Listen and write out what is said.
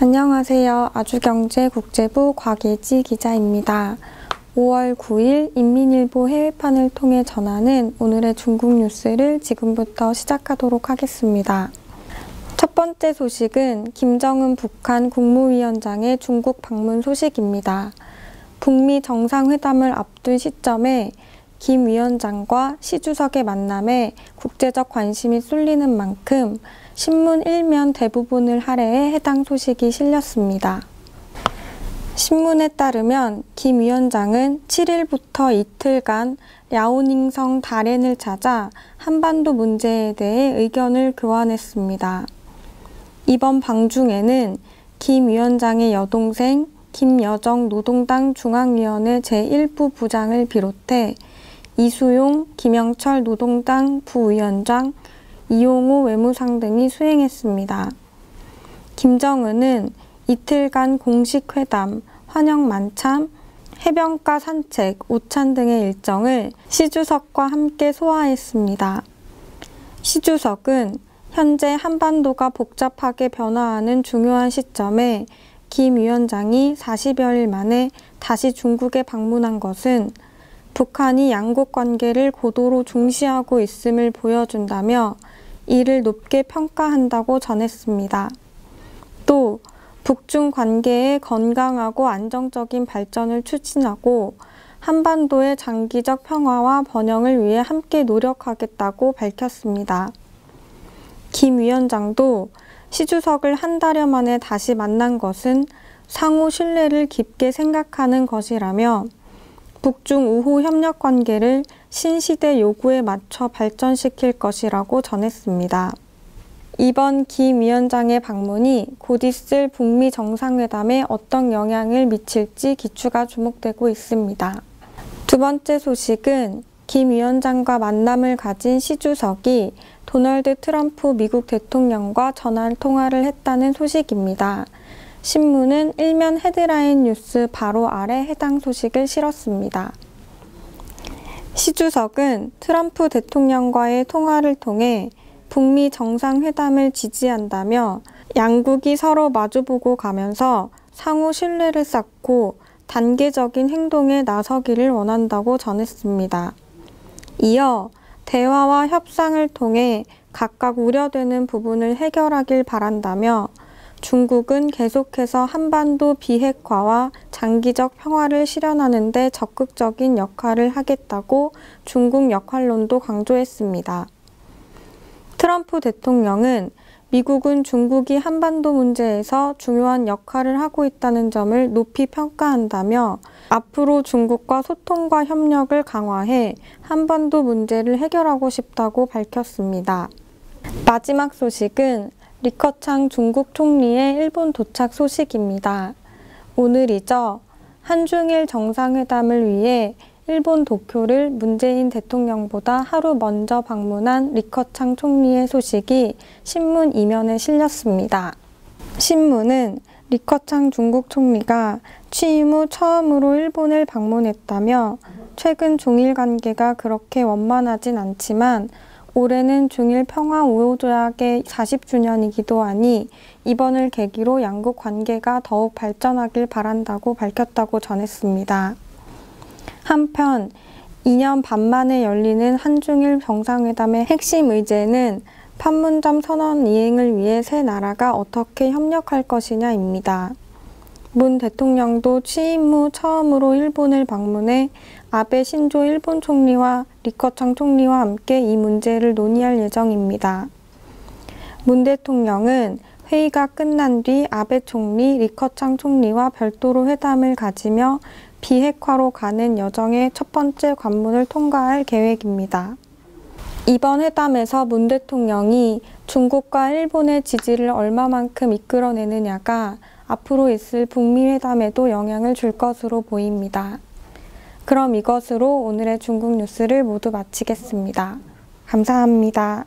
안녕하세요. 아주경제국제부 곽예지 기자입니다. 5월 9일 인민일보 해외판을 통해 전하는 오늘의 중국 뉴스를 지금부터 시작하도록 하겠습니다. 첫 번째 소식은 김정은 북한 국무위원장의 중국 방문 소식입니다. 북미 정상회담을 앞둔 시점에 김 위원장과 시 주석의 만남에 국제적 관심이 쏠리는 만큼 신문 1면 대부분을 할애해 해당 소식이 실렸습니다. 신문에 따르면 김 위원장은 7일부터 이틀간 랴오닝성 다롄을 찾아 한반도 문제에 대해 의견을 교환했습니다. 이번 방중에는 김 위원장의 여동생 김여정 노동당 중앙위원회 제1부 부장을 비롯해 이수용, 김영철 노동당 부위원장, 이용호 외무상 등이 수행했습니다. 김정은은 이틀간 공식 회담, 환영 만참, 해변가 산책, 오찬 등의 일정을 시 주석과 함께 소화했습니다. 시 주석은 현재 한반도가 복잡하게 변화하는 중요한 시점에 김 위원장이 40여일 만에 다시 중국에 방문한 것은 북한이 양국 관계를 고도로 중시하고 있음을 보여준다며 이를 높게 평가한다고 전했습니다. 또 북중 관계의 건강하고 안정적인 발전을 추진하고 한반도의 장기적 평화와 번영을 위해 함께 노력하겠다고 밝혔습니다. 김 위원장도 시 주석을 한 달여 만에 다시 만난 것은 상호 신뢰를 깊게 생각하는 것이라며 북중 우호 협력 관계를 신시대 요구에 맞춰 발전시킬 것이라고 전했습니다. 이번 김 위원장의 방문이 곧 있을 북미 정상회담에 어떤 영향을 미칠지 기추가 주목되고 있습니다. 두 번째 소식은 김 위원장과 만남을 가진 시 주석이 도널드 트럼프 미국 대통령과 전화 통화를 했다는 소식입니다. 신문은 1면 헤드라인 뉴스 바로 아래 해당 소식을 실었습니다. 시 주석은 트럼프 대통령과의 통화를 통해 북미 정상회담을 지지한다며 양국이 서로 마주보고 가면서 상호 신뢰를 쌓고 단계적인 행동에 나서기를 원한다고 전했습니다. 이어 대화와 협상을 통해 각각 우려되는 부분을 해결하길 바란다며 중국은 계속해서 한반도 비핵화와 장기적 평화를 실현하는 데 적극적인 역할을 하겠다고 중국 역할론도 강조했습니다. 트럼프 대통령은 미국은 중국이 한반도 문제에서 중요한 역할을 하고 있다는 점을 높이 평가한다며 앞으로 중국과 소통과 협력을 강화해 한반도 문제를 해결하고 싶다고 밝혔습니다. 마지막 소식은 리커창 중국 총리의 일본 도착 소식입니다. 오늘이죠. 한중일 정상회담을 위해 일본 도쿄를 문재인 대통령보다 하루 먼저 방문한 리커창 총리의 소식이 신문 2면에 실렸습니다. 신문은 리커창 중국 총리가 취임 후 처음으로 일본을 방문했다며 최근 중일 관계가 그렇게 원만하진 않지만 올해는 중일 평화 우호조약의 40주년이기도 하니 이번을 계기로 양국 관계가 더욱 발전하길 바란다고 밝혔다고 전했습니다. 한편 2년 반 만에 열리는 한중일 정상회담의 핵심 의제는 판문점 선언 이행을 위해 세 나라가 어떻게 협력할 것이냐입니다. 문 대통령도 취임 후 처음으로 일본을 방문해 아베 신조 일본 총리와 리커창 총리와 함께 이 문제를 논의할 예정입니다. 문 대통령은 회의가 끝난 뒤 아베 총리, 리커창 총리와 별도로 회담을 가지며 비핵화로 가는 여정의 첫 번째 관문을 통과할 계획입니다. 이번 회담에서 문 대통령이 중국과 일본의 지지를 얼마만큼 이끌어내느냐가 앞으로 있을 북미 회담에도 영향을 줄 것으로 보입니다. 그럼 이것으로 오늘의 중국 뉴스를 모두 마치겠습니다. 감사합니다.